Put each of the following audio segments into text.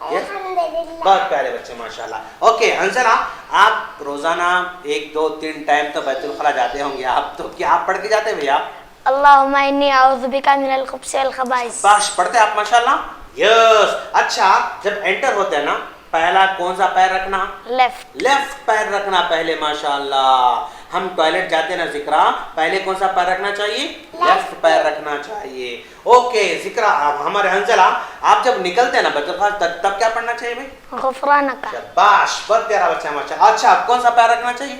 بہت پیارے بچے ماشاءاللہ. اوکے حنزلہ, آپ روزانہ 1 2 3 ٹائم تو بیت الخلا جاتے ہوں گے آپ, تو کیا آپ پڑھ کے جاتے ہیں بھیا؟ اللهم إني أعوذ بك من الخبث والخبائث. باش پڑھتے آپ ماشاءاللہ. یس. اچھا جب انٹر ہوتے ہیں نا, پہلا کون سا پیر رکھنا؟ Left. لیفٹ پیر رکھنا پہلے ماشاءاللہ. ہم ٹوائلٹ جاتے ہیں نا ذکرا, پہلے کون سا پیر رکھنا چاہیے؟ لیفٹ پیر رکھنا چاہیے. اوکے ذکرا, ہمارے حنزلہ آپ جب نکلتے ہیں نا بیت الخلا تب کیا پڑھنا چاہیے بھائی؟ غفرانك. شاباش, بہت پیارا بچہ ہے ماشاءاللہ. اچھا کون سا پیر رکھنا چاہیے؟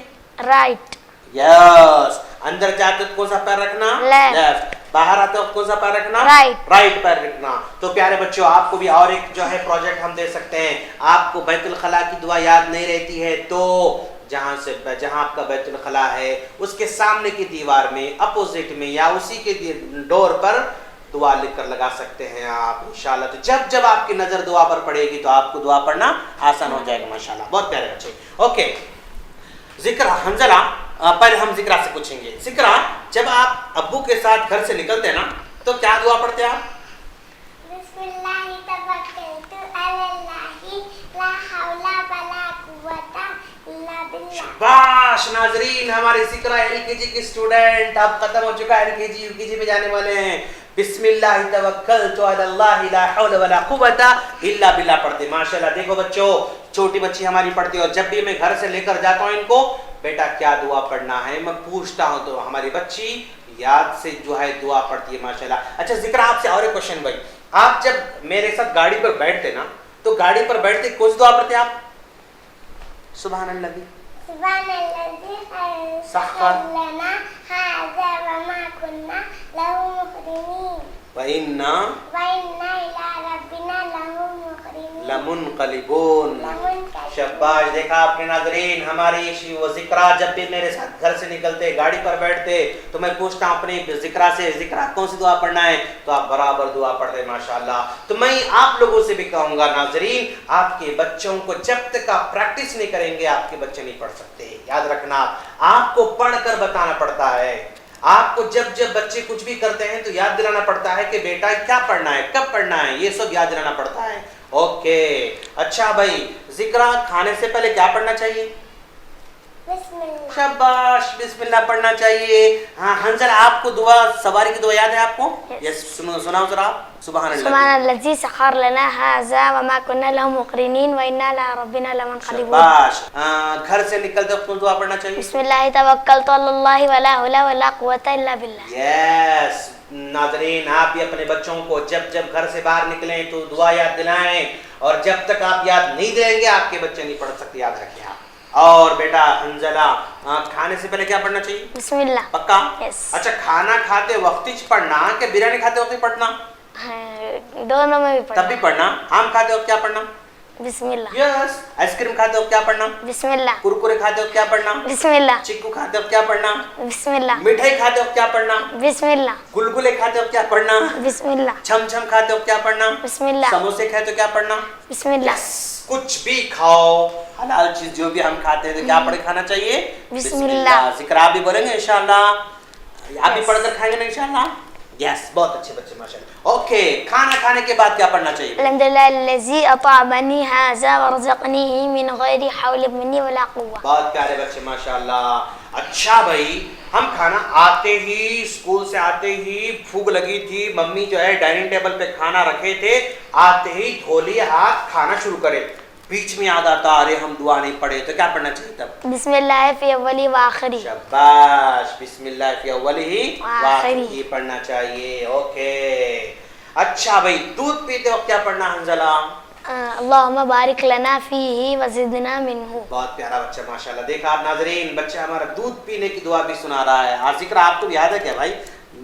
Right. یس. اندر جاتے تو کون سا پیر رکھنا؟ Left. لیفٹ. باہر آتے وقت کون سا پیر رکھنا؟ Right. رائٹ پیر رکھنا. تو پیارے بچوں آپ کو بھی اور ایک جو ہے پروجیکٹ ہم دے سکتے ہیں. آپ کو بیت الخلا کی دعا یاد نہیں رہتی ہے تو جہاں آپ کا بیت الخلا ہے اس کے سامنے کی دیوار میں اپوزٹ میں یا اسی کے ڈور پر دعا لکھ کر لگا سکتے ہیں آپ انشاءاللہ. تو جب آپ کی نظر دعا پر پڑے گی تو آپ کو دعا پڑھنا آسان ہو جائے گا ماشاءاللہ. بہت پیارے بچے. اوکے ذکر حنزلہ, پہلے ہم ذکرہ سے پوچھیں گے. ذکرہ جب آپ ابو کے ساتھ گھر سے نکلتے ہیں نا تو کیا دعا پڑھتے ہیں آپ؟ بسم اللہ توکلت علی اللہ لا حول ولا قوت الا باللہ. باش ناظرین, ہمارے ذکرہ LKG کی اسٹوڈنٹ اب ختم ہو چکا ہے, LKG UKG میں جانے والے ہیں. بسم اللہ توکلت علی اللہ لا حول ولا قوت الا باللہ پڑھتے ماشاءاللہ. دیکھو بچوں, چھوٹی بچی ہماری پڑھتی ہے اور جب بھی میں گھر سے لے کر جاتا ہوں ان کو, بیٹا کیا دعا پڑھنا ہے میں پوچھتا ہوں تو ہماری بچی یاد سے جو ہے دعا پڑھتی ہے ماشاءاللہ. اچھا ذکر آپ سے اور ایک کوشچن بھائی, آپ جب میرے ساتھ گاڑی پر بیٹھتے نا تو گاڑی پر بیٹھتے کون سی دعا پڑھتے آپ؟ سبحان اللہ سبحان الذی سخر لنا ھذا وما كنا له مقرنین وَإِنَّا إِلَى رَبِّنَا لَمُنْقَلِبُونَ. لَمُنْقَلِبُونَ. شاباش. دیکھا آپ نے ناظرین, ہماری وہ ذکرہ جب بھی میرے ساتھ گھر سے نکلتے گاڑی پر بیٹھتے تو میں پوچھتا ہوں اپنی ذکرہ سے, ذکرہ کون سی دعا پڑھنا ہے, تو آپ برابر دعا پڑھتے ماشاءاللہ. تو میں آپ لوگوں سے بھی کہوں گا ناظرین, آپ کے بچوں کو جب تک آپ پریکٹس نہیں کریں گے آپ کے بچے نہیں پڑھ سکتے. یاد رکھنا, آپ کو پڑھ کر بتانا پڑتا ہے. آپ کو جب بچے کچھ بھی کرتے ہیں تو یاد دلانا پڑتا ہے کہ بیٹا کیا پڑھنا ہے, کب پڑھنا ہے, یہ سب یاد دلانا پڑتا ہے. اوکے اچھا بھائی, ذکرہ کھانے سے پہلے کیا پڑھنا چاہیے؟ بسم اللہ. شاباش, بسم اللہ پڑھنا چاہیے. ہاں حنزلہ آپ کو دعا سواری کی دعا یاد ہے آپ کو؟ یس سناؤ ذرا. سبحان اللہ سبحان الذي سخر لنا هذا وما كنا له مقرنين وإنا إلى ربنا لمنقلبون. شاباش. گھر سے نکلتے وقت کون دعا پڑھنا چاہیے؟ بسم اللہ توکلت علی اللہ ولا حول ولا قوت الا باللہ. یس ناظرین, آپ بھی اپنے بچوں کو جب گھر سے باہر نکلیں تو دعا یاد دلائیں, اور جب تک آپ یاد نہیں دیں گے آپ کے بچے نہیں پڑھ سکتے, یاد رکھیں آپ. اور بیٹا حنزلہ کھانے سے پہلے کیا پڑھنا چاہیے؟ بسم اللہ. پکا؟ یس. اچھا کھانا کھاتے وقت پڑھنا کہ بریانی کھاتے وقت پڑھنا؟ دونوں میں بھی تب پڑھنا. بھی پڑھنا. آم کھاتے وقت کیا پڑھنا؟ بسم اللہ. یس. آئس کریم کھاتے وقت کیا پڑھنا؟ بسم اللہ. کرکرے کھاتے وقت کیا پڑھنا؟ بسم اللہ. چکو کھاتے وقت کیا پڑھنا؟ بسم اللہ. مٹھائی کھاتے وقت کیا پڑھنا؟ بسم اللہ. گلگلے کھاتے وقت کیا پڑھنا؟ بسم اللہ. چھم چھم کھاتے وقت کیا پڑھنا؟ بسم اللہ. سموسے کھاتے وقت کیا پڑھنا؟ بسم اللہ. کچھ بھی کھاؤ, حلال چیز جو بھی ہم کھاتے ہیں تو کیا پڑھ کھانا چاہیے؟ بسم اللہ. ذکر آپ بھی بولیں گے انشاءاللہ, آپ بھی پڑھ کر کھائیں گے نا انشاءاللہ. یس بہت اچھے بچے ماشاءاللہ. اوکے کھانا کھانے کے بعد کیا پڑھنا چاہیے؟ الحمدللہ الذی اطعمنی ھذا ورزقنیہ من غیر حول منی ولا قوہ. بہت پیارے بچے ماشاءاللہ. اچھا بھائی, ہم کھانا آتے ہی اسکول سے آتے ہی بھوک لگی تھی, ممی جو ہے ڈائننگ ٹیبل پہ کھانا رکھے تھے, آتے ہی دھو لیے ہاتھ, کھانا شروع کرے, بیچ میں یاد آتا ارے ہم دعا نہیں پڑھے, تو کیا پڑھنا چاہیے تب؟ بسم اللہ فی اولی و آخری. شاباش. بسم اللہ فی اولی و آخری آخری پڑھنا چاہیے. اوکے اچھا بھائی, دودھ پیتے وقت کیا پڑھنا حنزلہ؟ اللہم بارک لنا فیہ وزدنا منہ. بہت پیارا بچہ ماشاءاللہ. دیکھا آپ ناظرین, بچہ ہمارا دودھ پینے کی دعا بھی سنا رہا ہے. اور ذکر آپ کو یاد ہے کیا بھائی؟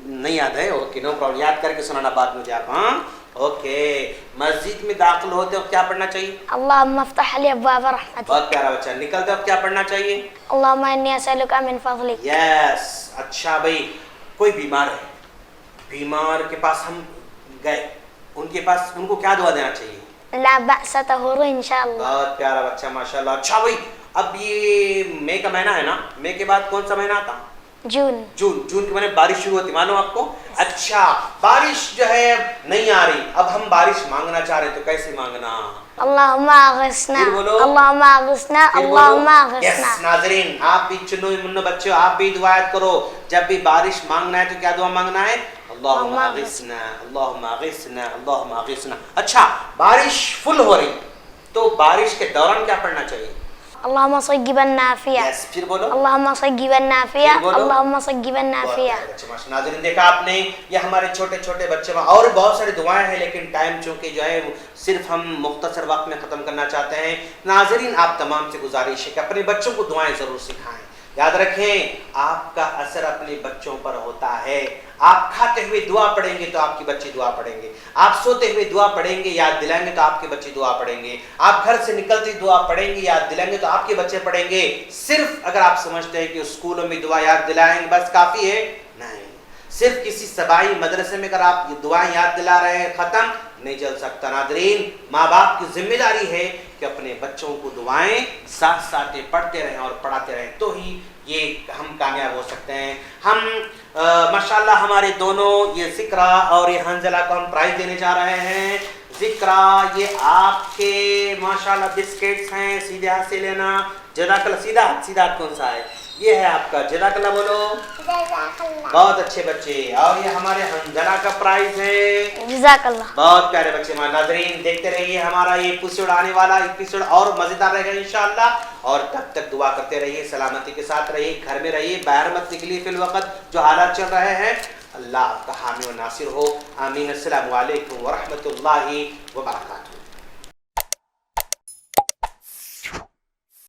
نہیں یاد ہے؟ اوکے نو پرابلم, یاد کر کے سنانا بعد مجھے آپ. ہاں اوکے. مسجد میں داخل ہوتے وقت کیا پڑھنا چاہیے؟ اللہم افتح لی ابواب رحمتک. بہت پیارا بچہ. نکلتے وقت کیا پڑھنا چاہیے؟ اللہم انی اسألک من فضلک. یس. اچھا بھائی, کوئی بیمار ہے, بیمار کے پاس ہم گئے, ان کو کیا دعا دینا چاہیے؟ لا بأس طہور انشاءاللہ. بہت پیارا بچہ ماشاءاللہ. اچھا بھائی, اب یہ مئی کا مہینہ ہے نا, مئی کے بعد کون سا مہینہ آتا؟ جون. جون کے مہینے بارش شروع ہوتی, معلوم آپ کو؟ اچھا بارش جو ہے نہیں آ رہی, اب ہم بارش مانگنا چاہ رہے تو کیسے مانگنا؟ اللهم اغثنا پھر بولو۔ اللهم اغثنا پھر بولو۔ اللهم یس اغثنا ناظرین آپ بھی چنو منو بچوں آپ بھی دعائیں کرو جب بھی بارش مانگنا ہے تو کیا دعا مانگنا ہے اللہم اغثنا اللہم اغثنا اللہم اغثنا اچھا بارش فل ہو رہی تو بارش کے دوران کیا پڑھنا چاہیے اللهم صيبا نافعا یس پھر بولو اللهم صيبا نافعا پھر بولو۔ اللهم صيبا نافعا ناظرین دیکھا آپ نے یہ ہمارے چھوٹے چھوٹے بچے اور بہت ساری دعائیں ہیں لیکن ٹائم چونکہ جو ہے صرف ہم مختصر وقت میں ختم کرنا چاہتے ہیں ناظرین آپ تمام سے گزارش ہے کہ اپنے بچوں کو دعائیں ضرور سکھائیں یاد رکھیں آپ کا اثر اپنے بچوں پر ہوتا ہے آپ کھاتے ہوئے دعا پڑھیں گے تو آپ کی بچے دعا پڑھیں گے آپ سوتے ہوئے دعا پڑھیں گے یاد دلائیں گے تو آپ کے بچے دعا پڑھیں گے آپ گھر سے نکلتے دعا پڑھیں گے یاد دلائیں گے تو آپ کے بچے پڑھیں گے صرف اگر آپ سمجھتے ہیں کہ اسکولوں میں دعا یاد دلائیں گے بس کافی ہے نہیں صرف کسی سبائی مدرسے میں اگر آپ یہ دعائیں یاد دلا رہے ہیں ختم نہیں چل سکتا ناظرین ماں باپ کی ذمہ داری ہے کہ اپنے بچوں کو دعائیں ساتھ ساتھ پڑھتے رہیں اور پڑھاتے رہیں تو ہی یہ ہم کامیاب ہو سکتے ہیں ہم ماشاءاللہ ہمارے دونوں یہ ذکرہ اور یہ حنزلہ کو ہم پرائز دینے جا رہے ہیں ذکرہ یہ آپ کے ماشاءاللہ بسکٹس ہیں سیدھے ہاتھ سے لینا جزاک اللہ سیدھا ہاتھ کون سا ہے یہ ہے آپ کا جزاک اللہ بولو جزاک اللہ بہت اچھے بچے اور یہ ہمارے حنزلہ کا پرائز ہے جزاک اللہ بہت پیارے بچے ناظرین دیکھتے رہیے ہمارا یہ ایپیسوڈ آنے والا ایپیسوڈ اور مزیدار رہے گا انشاءاللہ اور تب تک دعا کرتے رہیے سلامتی کے ساتھ رہیے گھر میں رہیے باہر مت نکلیے فی الوقت جو حالات چل رہے ہیں اللہ آپ کا حامی و ناصر ہو آمین السلام علیکم ورحمۃ اللہ وبرکاتہ